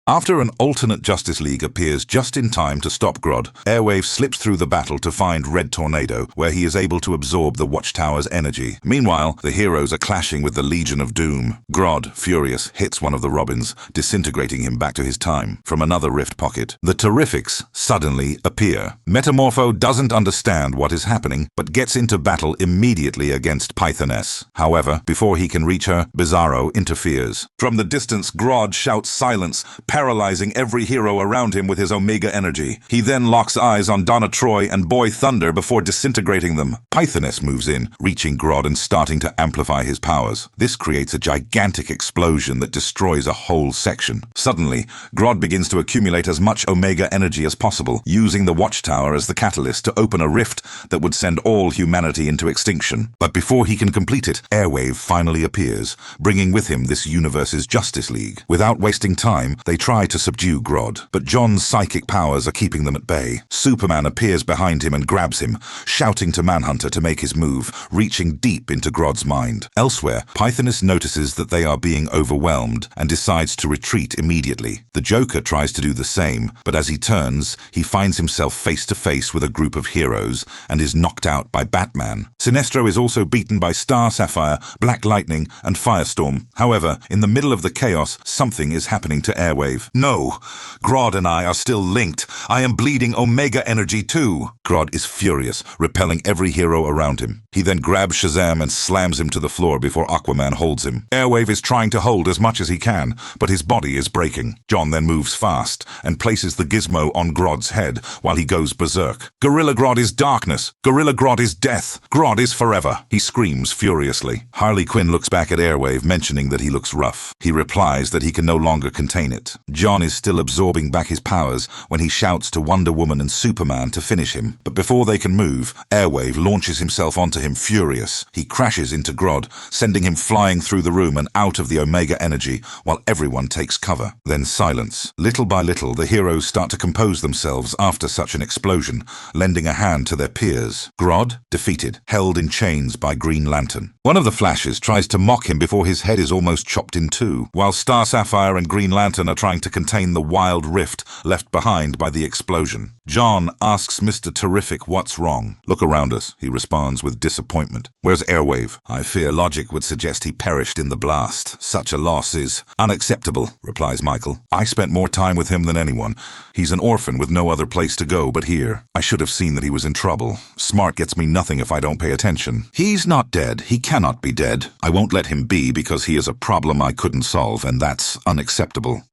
After an alternate Justice League appears just in time to stop Grodd, Airwave slips through the battle to find Red Tornado, where he is able to absorb the Watchtower's energy. Meanwhile, the heroes are clashing with the Legion of Doom. Grodd, furious, hits one of the Robins, disintegrating him back to his time from another rift pocket. The Terrifics suddenly appear. Metamorpho doesn't understand what is happening, but gets into battle immediately against Pythoness. However, before he can reach her, Bizarro interferes. From the distance, Grodd shouts silence, paralyzing every hero around him with his Omega energy. He then locks eyes on Donna Troy and Boy Thunder before disintegrating them. Pythoness moves in, reaching Grodd and starting to amplify his powers. This creates a gigantic explosion that destroys a whole section. Suddenly, Grodd begins to accumulate as much Omega energy as possible, using the Watchtower as the catalyst to open a rift that would send all humanity into extinction. But before he can complete it, Airwave finally appears, bringing with him this universe's Justice League. Without wasting time, they try to subdue Grodd, but John's psychic powers are keeping them at bay. Superman appears behind him and grabs him, shouting to Manhunter to make his move, reaching deep into Grodd's mind. Elsewhere, Pythoness notices that they are being overwhelmed and decides to retreat immediately. The Joker tries to do the same, but as he turns, he finds himself face to face with a group of heroes and is knocked out by Batman. Sinestro is also beaten by Star Sapphire, Black Lightning, and Firestorm. However, in the middle of the chaos, something is happening to Airwave. No! Grodd and I are still linked. I am bleeding Omega energy too. Grodd is furious, repelling every hero around him. He then grabs Shazam and slams him to the floor before Aquaman holds him. Airwave is trying to hold as much as he can, but his body is breaking. John then moves fast and places the gizmo on Grodd's head while he goes berserk. Gorilla Grodd is darkness. Gorilla Grodd is death. Grodd is forever. He screams furiously. Harley Quinn looks back at Airwave, mentioning that he looks rough. He replies that he can no longer contain it. John is still absorbing back his powers when he shouts to Wonder Woman and Superman to finish him. But before they can move, Airwave launches himself onto him furious. He crashes into Grodd, sending him flying through the room and out of the Omega energy while everyone takes cover. Then silence. Little by little, the heroes start to compose themselves after such an explosion, lending a hand to their peers. Grodd, defeated, held in chains by Green Lantern. One of the Flashes tries to mock him before his head is almost chopped in two, while Star Sapphire and Green Lantern are trying to contain the wild rift left behind by the explosion. John asks Mr. Terrific what's wrong. Look around us, he responds with disappointment. Where's Airwave? I fear logic would suggest he perished in the blast. Such a loss is unacceptable, replies Michael. I spent more time with him than anyone. He's an orphan with no other place to go but here. I should have seen that he was in trouble. Smart gets me nothing if I don't pay attention. He's not dead. He cannot be dead. I won't let him be because he is a problem I couldn't solve, and that's unacceptable.